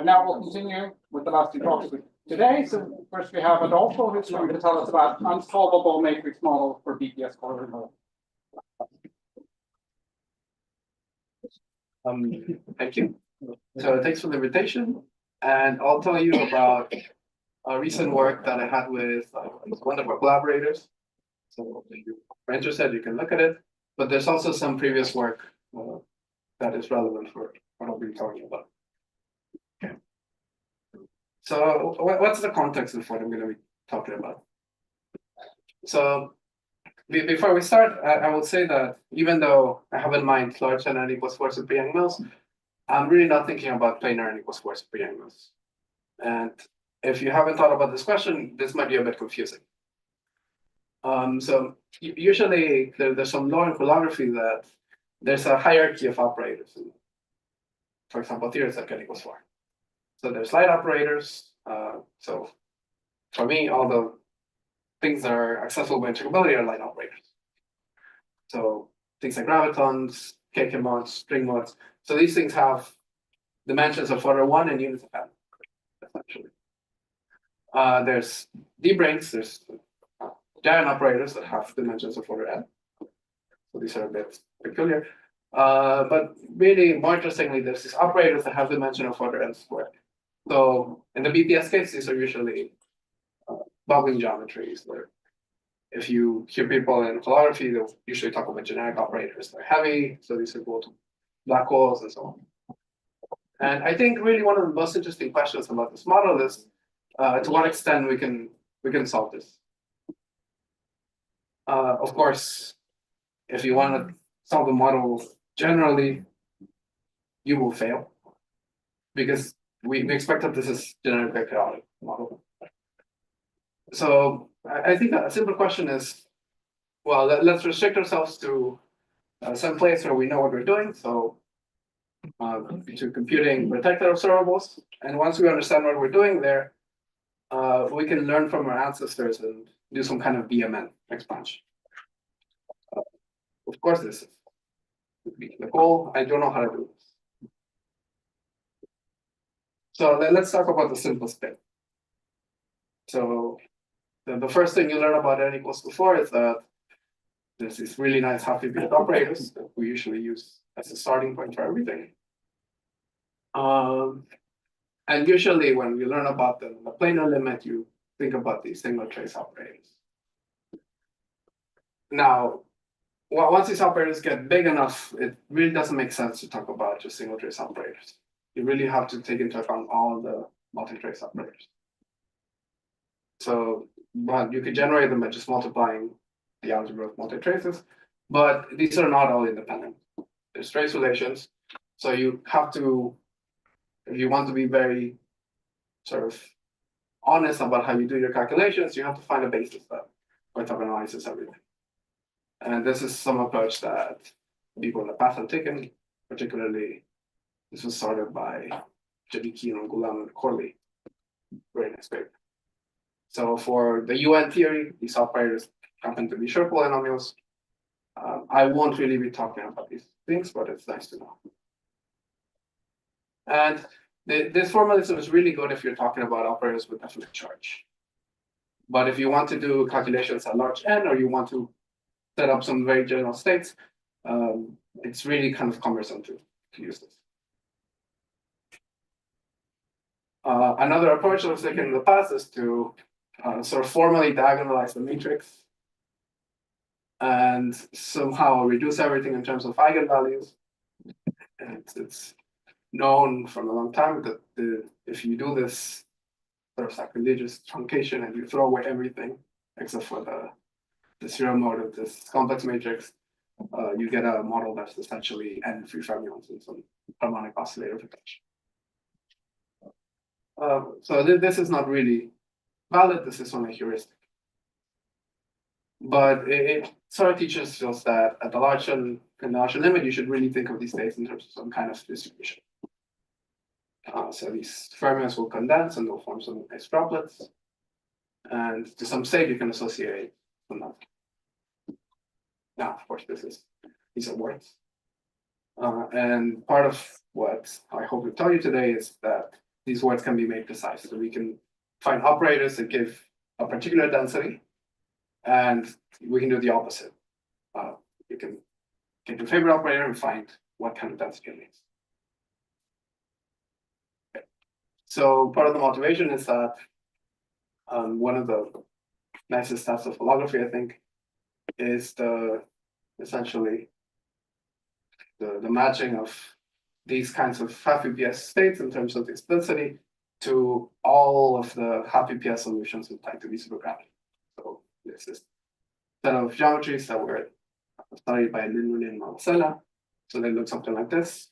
And now we'll continue with the last two talks today. So first we have Adolfo, who's going to tell us about unsolvable matrix model for BPS color. Thank you. So thanks for the invitation, and I'll tell you about a recent work that I had with one of our collaborators. So if you're interested, you can look at it. But there's also some previous work that is relevant for what I'll be talking about. Okay. So what's the context of what I'm going to be talking about? So before we start, I will say that even though I have in mind large n equals 4 super Young mills, I'm really not thinking about planar n equals 4 super Young mills. And if you haven't thought about this question, this might be a bit confusing. So usually there's some law in holography that there's a hierarchy of operators. For example, theories like n equals 4. So there's light operators. So for me, all the things that are accessible by integrability are light operators. So things like gravitons, KK mods, string mods. So these things have dimensions of order 1 and units of n, essentially. There's D-branes, there's giant operators that have dimensions of order n. So these are a bit peculiar. But really, more interestingly, there's these operators that have dimension of order n squared. So in the BPS case, these are usually bubbling geometries where if you hear people in holography, they'll usually talk about generic operators. They're heavy, so these are to black holes and so on. And I think really one of the most interesting questions about this model is to what extent we can solve this. Of course, if you want to solve the model generally, you will fail because we expect that this is generically chaotic model. So I think a simple question is, well, let's restrict ourselves to some place where we know what we're doing. So to computing protected observables. And once we understand what we're doing there, we can learn from our ancestors and do some kind of BMN expansion. Of course, this is the goal. I don't know how to do this. So let's talk about the simplest thing. So the first thing you learn about n equals to 4 is that there's these really nice half-repeated operators that we usually use as a starting point for everything. And usually when we learn about the planar limit, you think about these single trace operators. Now, once these operators get big enough, it really doesn't make sense to talk about just single trace operators. You really have to take into account all the multi-trace operators. So you could generate them by just multiplying the algebra of multi-traces, but these are not all independent. There's trace relations. So you have to, if you want to be very sort of honest about how you do your calculations, you have to find a basis that orthogonalizes everything. And this is some approach that people in the past have taken, particularly this was started by Jadiki and Gulam and Corley. Very nice paper. So for the UN theory, these operators happen to be short polynomials. I won't really be talking about these things, but it's nice to know. And this formalism is really good if you're talking about operators with definite charge. But if you want to do calculations at large n, or you want to set up some very general states, it's really kind of cumbersome to use this. Another approach that was taken in the past is to sort of formally diagonalize the matrix and somehow reduce everything in terms of eigenvalues. And it's known from a long time that if you do this sort of sacrilegious truncation and you throw away everything except for the zero mode of this complex matrix, you get a model that's essentially n free fermions in some harmonic oscillator protection. So this is not really valid. This is only a heuristic. But it sort of teaches us that at the large and large limit, you should really think of these states in terms of some kind of distribution. So these fermions will condense and they'll form some nice droplets. And to some state, you can associate some of that. Now, of course, these are words. And part of what I hope to tell you today is that these words can be made precise. So we can find operators that give a particular density, and we can do the opposite. You can get your favorite operator and find what kind of density it needs. Okay. So part of the motivation is that one of the nicest steps of holography, I think, is essentially the matching of these kinds of half VPS states in terms of its density to all of the half VPS solutions with type 2D supergravity. So this is a set of geometries that were studied by Lin and Marcella. So they look something like this.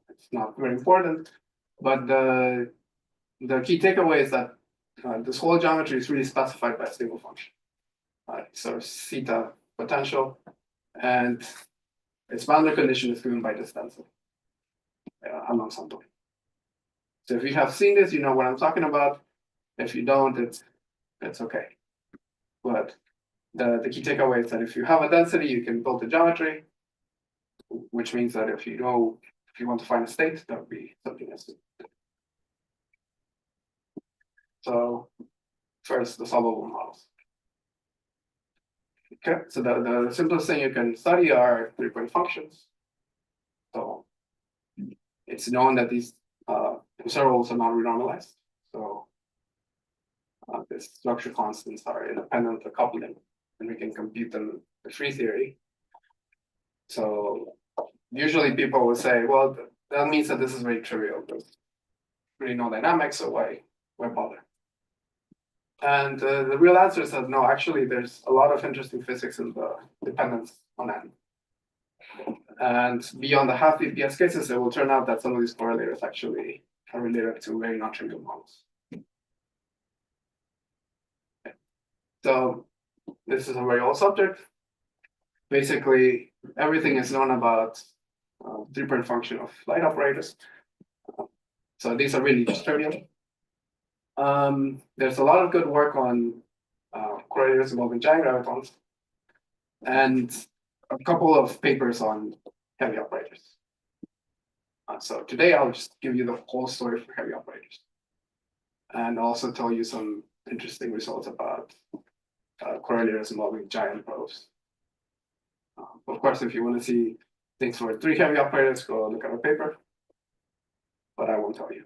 It's not very important, but the key takeaway is that this whole geometry is really specified by a single function. So theta potential, and its boundary condition is given by this density along some domain. So if you have seen this, you know what I'm talking about. If you don't, it's okay. But the key takeaway is that if you have a density, you can build a geometry, which means that if you want to find a state, that would be something else. So first, the solvable models. Okay, so the simplest thing you can study are 3-point functions. So it's known that these observables are not renormalized. So the structure constants are independent of coupling, and we can compute them with free theory. So usually people will say, well, that means that this is very trivial. There's really no dynamics, so why bother? And the real answer is that no, actually, there's a lot of interesting physics in the dependence on n. And beyond the half VPS cases, it will turn out that some of these correlators actually are related to very non-trivial models. Okay. So this is a very old subject. Basically, everything is known about 3-point function of light operators. So these are really just trivial. There's a lot of good work on correlators involving giant gravitons, and a couple of papers on heavy operators. So today I'll just give you the whole story for heavy operators, and also tell you some interesting results about correlators involving giant probes. Of course, if you want to see things for 3 heavy operators, go look at a paper, but I won't tell you.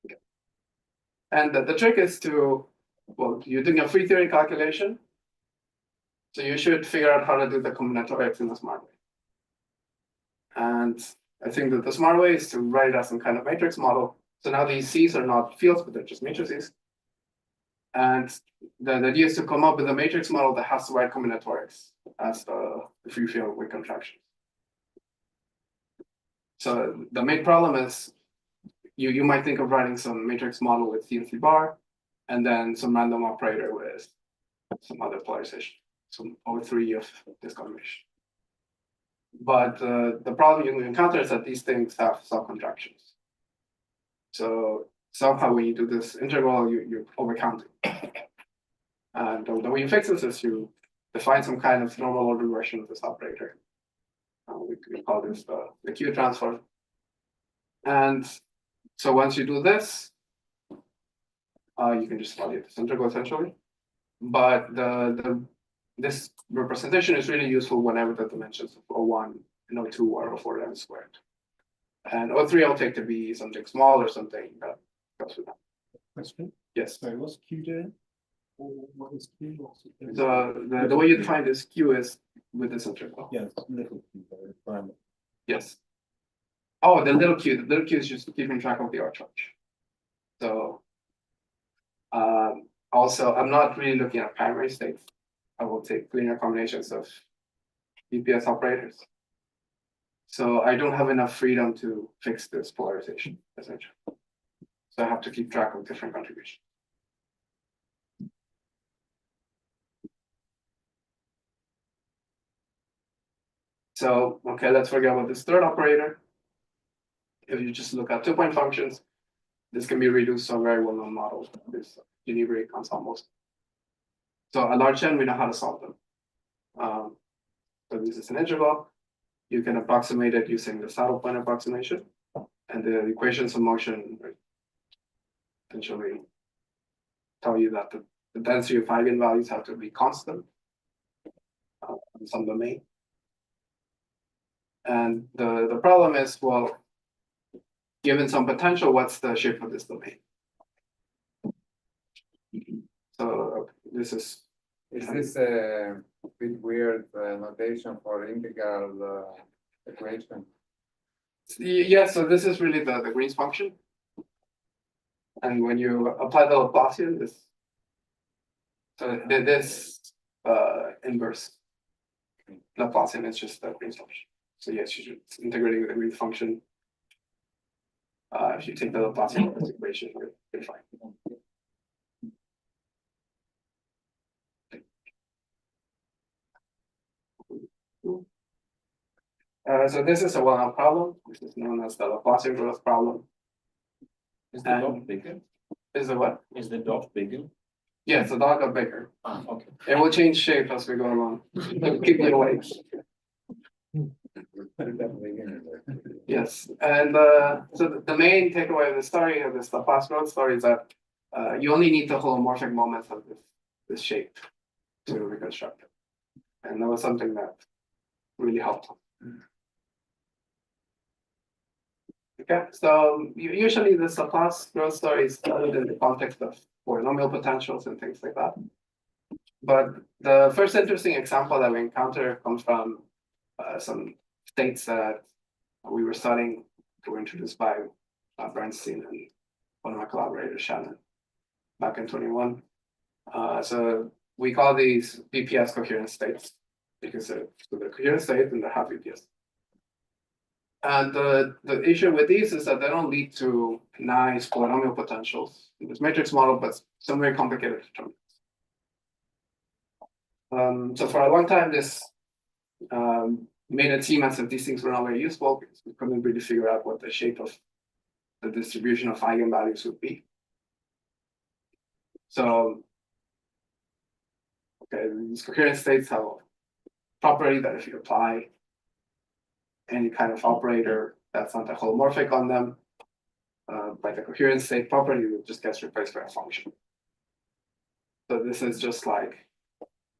Okay. And the trick is to, well, you're doing a free theory calculation, so you should figure out how to do the combinatorics in a smart way. And I think that the smart way is to write it as some kind of matrix model. So now these C's are not fields, but they're just matrices. And the idea is to come up with a matrix model that has the right combinatorics as the free field with contractions. So the main problem is you might think of writing some matrix model with C and C bar, and then some random operator with some other polarization, some O3 of this combination. But the problem you encounter is that these things have subcontractions. So somehow when you do this integral, you're overcounting. And the way you fix this is you define some kind of normal order version of this operator. We call this the Q transfer. And so once you do this, you can just validate this integral essentially. But this representation is really useful whenever the dimensions of O1 and O2 are of order n squared. And O3 I'll take to be something small or something that goes with that. Question? Yes. Sorry, what's Q doing? Or what is Q? The way you define this Q is with this integral. Yeah, it's little Q, the parameter. Yes. Oh, the little q is just keeping track of the R charge. So also, I'm not really looking at primary states. I will take linear combinations of VPS operators. So I don't have enough freedom to fix this polarization, essentially. So I have to keep track of different contributions. So, okay, let's forget about this third operator. If you just look at 2-point functions, this can be reduced to a very well-known model, this Genevric ensembles. So a large n, we know how to solve them. So this is an integral. You can approximate it using the saddle point approximation. And the equations of motion essentially tell you that the density of eigenvalues have to be constant in some domain. And the problem is, well, given some potential, what's the shape of this domain? So this is. Is this a bit weird notation for integral equation? Yeah, so this is really the Green's function. And when you apply the Laplacian, this inverse Laplacian is just the Green's function. So yes, you're integrating with the Green's function. If you take the Laplacian equation, you're fine. So this is a well-known problem. This is known as the Laplacian growth problem. Is the dot bigger? Is the what? Is the dot bigger? Yes, the dot got bigger. Okay. It will change shape as we go along. Keep me awake. Yes, and so the main takeaway of the story of this Laplace growth story is that you only need the holomorphic moments of this shape to reconstruct it. And that was something that really helped. Okay, so usually this Laplace growth story is studied in the context of polynomial potentials and things like that. But the first interesting example that we encounter comes from some states that we were studying, that were introduced by Bernstein and one of my collaborators, Shannon, back in 21. So we call these BPS coherent states because they're coherent state and they have BPS. And the issue with these is that they don't lead to nice polynomial potentials in this matrix model, but some very complicated determinants. So for a long time, this made it seem as if these things were not very useful because we couldn't really figure out what the shape of the distribution of eigenvalues would be. So, okay, these coherent states have a property that if you apply any kind of operator that's not a holomorphic on them, by the coherent state property, it just gets replaced by a function. So this is just like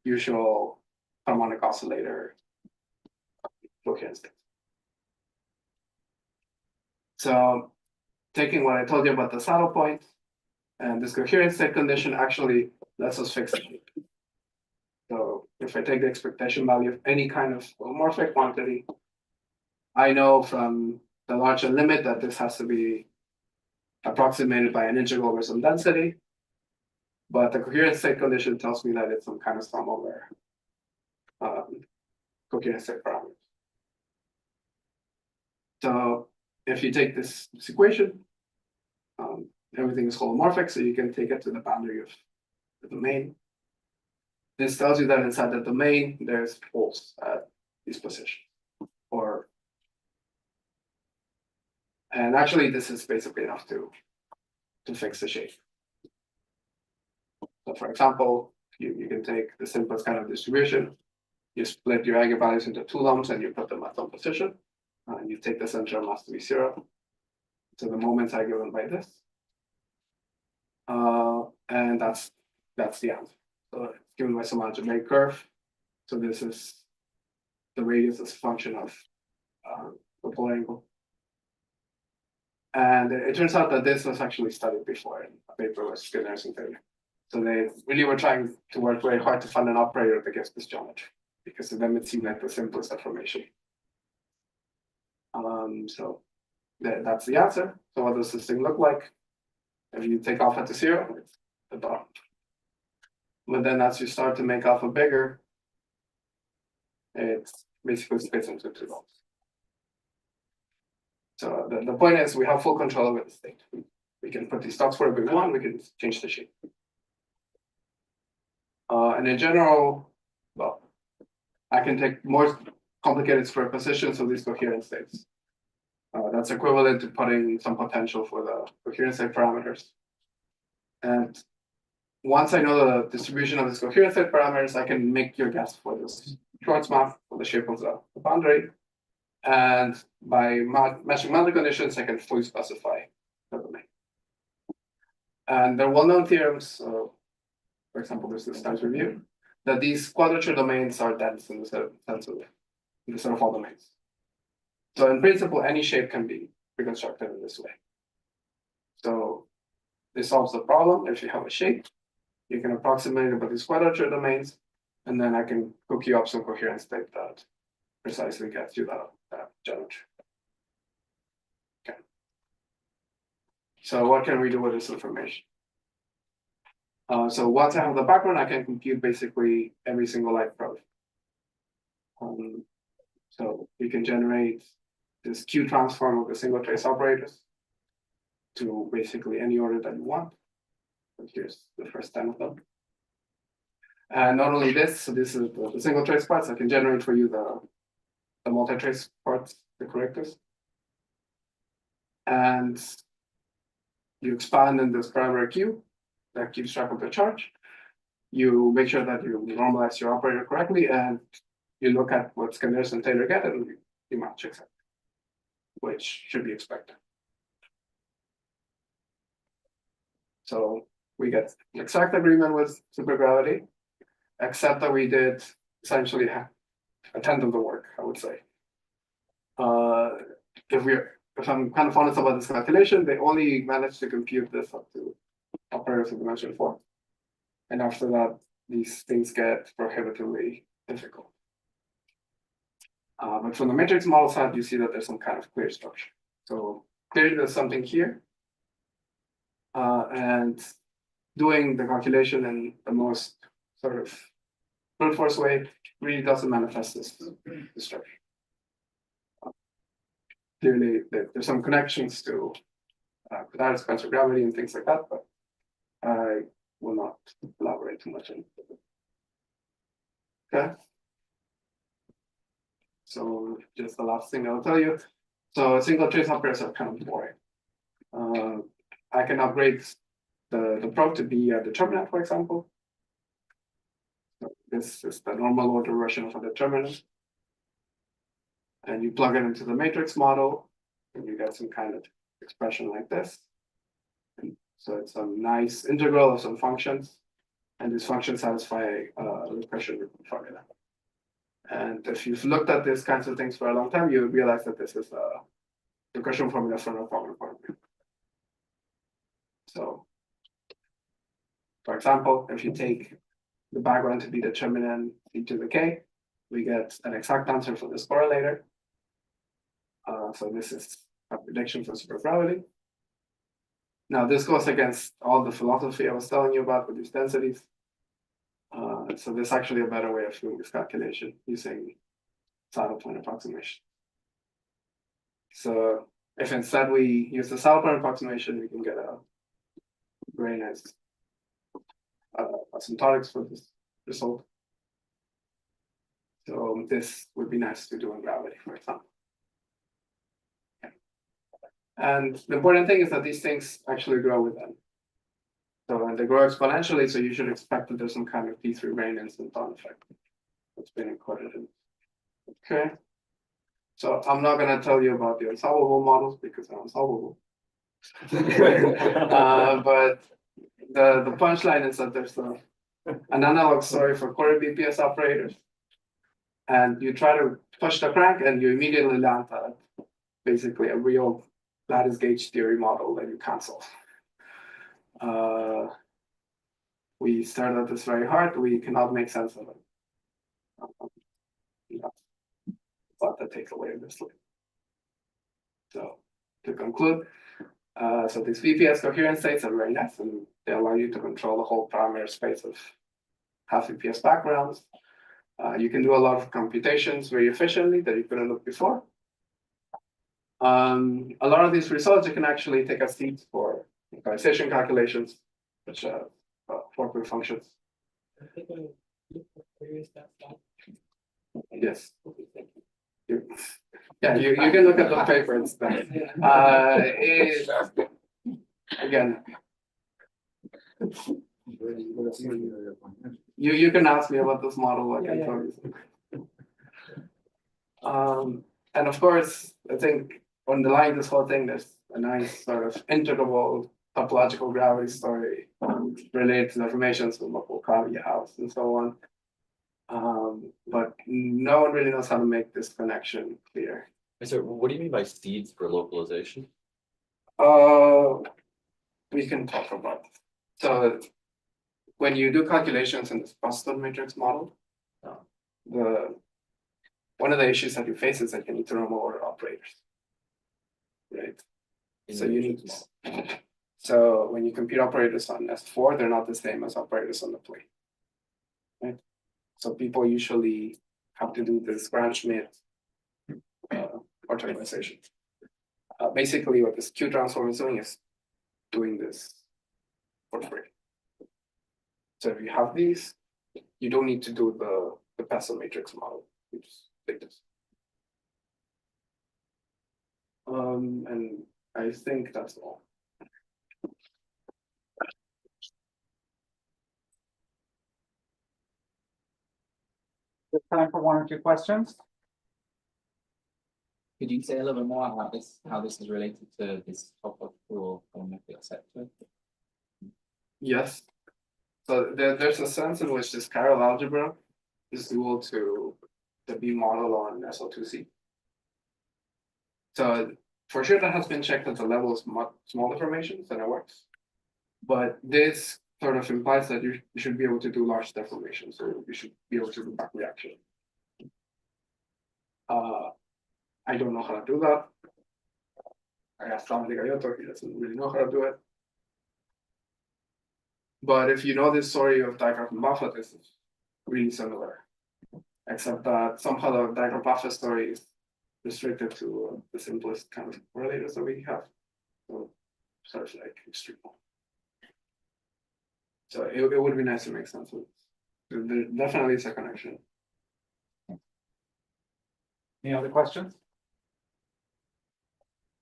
usual harmonic oscillator coherent state. So taking what I told you about the saddle point and this coherent state condition actually lets us fix it. So if I take the expectation value of any kind of holomorphic quantity, I know from the larger limit that this has to be approximated by an integral over some density. But the coherent state condition tells me that it's some kind of sum over coherent state parameters. So if you take this equation, everything is holomorphic, so you can take it to the boundary of the domain. This tells you that inside the domain, there's poles at these positions. And actually, this is basically enough to fix the shape. So for example, you can take the simplest kind of distribution. You split your eigenvalues into two lumps and you put them at some position. And you take the center of mass to be 0. So the moments are given by this. And that's the answer. So it's given by some algebraic curve. So this is the radius as a function of the polar angle. And it turns out that this was actually studied before in a paper with Skinner's and Taylor. So they really were trying to work very hard to find an operator that gives this geometry, because to them it seemed like the simplest information. So that's the answer. So what does this thing look like? If you take alpha to 0, it's the dot. But then as you start to make alpha bigger, it basically splits into two dots. So the point is we have full control over the state. We can put these dots wherever we want, we can change the shape. And in general, well, I can take more complicated superpositions of these coherent states. That's equivalent to putting some potential for the coherent state parameters. And once I know the distribution of these coherent state parameters, I can make your guess for this Schwartz map for the shape of the boundary. And by matching boundary conditions, I can fully specify the domain. And there are well-known theorems, for example, there's this times review, that these quadrature domains are dense in the set of all domains. So in principle, any shape can be reconstructed in this way. So this solves the problem. If you have a shape, you can approximate it by these quadrature domains, and then I can cook you up some coherent state that precisely gets you that geometry. Okay. So what can we do with this information? So once I have the background, I can compute basically every single light probe. So we can generate this Q transform of the single trace operators to basically any order that you want. But here's the first 10 of them. And not only this, so this is the single trace parts. I can generate for you the multi-trace parts, the correctors. And you expand in this parameter Q that keeps track of the charge. You make sure that you normalize your operator correctly, and you look at what Scanners and Taylor get, and you match exactly, which should be expected. So we get exact agreement with supergravity, except that we did essentially a tenth of the work, I would say. If I'm kind of honest about this calculation, they only managed to compute this up to operators of dimension 4. And after that, these things get prohibitively difficult. But from the matrix model side, you see that there's some kind of clear structure. So clearly there's something here. And doing the calculation in the most sort of brute force way really doesn't manifest this structure. Clearly, there's some connections to quadratic Spencer gravity and things like that, but I will not elaborate too much on it. Okay. So just the last thing I'll tell you. So single trace operators are kind of boring. I can upgrade the probe to be a determinant, for example. So this is the normal order version of a determinant. And you plug it into the matrix model, and you get some kind of expression like this. And so it's a nice integral of some functions, and these functions satisfy a recursion formula. And if you've looked at these kinds of things for a long time, you realize that this is a recursion formula for no problem formula. So, for example, if you take the background to be determinant e to the k, we get an exact answer for this correlator. So this is a prediction for supergravity. Now this goes against all the philosophy I was telling you about with these densities. So there's actually a better way of doing this calculation using saddle point approximation. So if instead we use the saddle point approximation, we can get a very nice asymptotics for this result. So this would be nice to do in gravity, for example. And the important thing is that these things actually grow with them. So and they grow exponentially, so you should expect that there's some kind of D3 rain instanton effect that's been encoded in. Okay. So I'm not going to tell you about the unsolvable models because they're unsolvable. But the punchline is that there's an analog story for quarter BPS operators. And you try to push the crank and you immediately land at basically a real lattice gauge theory model that you can't solve. We started this very hard. We cannot make sense of it. But that takes away this. So to conclude, so these VPS coherent states are very nice, and they allow you to control the whole parameter space of half VPS backgrounds. You can do a lot of computations very efficiently that you couldn't do before. A lot of these results you can actually take as seeds for localization calculations, which for functions. Yes. Yeah, you can look at the paper and stuff. Again, you can ask me about this model. I can tell you. And of course, I think underlying this whole thing, there's a nice sort of integrable topological gravity story related to the formations of Mokokawi House and so on. But no one really knows how to make this connection clear. So what do you mean by seeds for localization? We can talk about it. So when you do calculations in this Boston matrix model, one of the issues that you face is that you need to remove order operators. Right. So you need so when you compute operators on S4, they're not the same as operators on the plane. Right. So people usually have to do this Gram-Schmidt orthogonalization. Basically, what this Q transform is doing this for free. So if you have these, you don't need to do the Pestle matrix model. You just take this. And I think that's all. There's time for one or two questions. Could you say a little bit more about how this is related to this topological geometric sector? Yes. So there's a sense in which this chiral algebra is dual to the B model on SL2C. So for sure that has been checked at the level of small deformations and it works. But this sort of implies that you should be able to do large deformations, so you should be able to do back reaction. I don't know how to do that. I asked Dominic Ayoto, he doesn't really know how to do it. But if you know this story of digraph and Buffa, this is really similar. Except that somehow the digraph Buffa story is restricted to the simplest kind of correlators that we have. So sort of like extreme. So it would be nice to make sense of it. There definitely is a connection. Any other questions?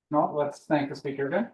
No, let's thank the speaker again.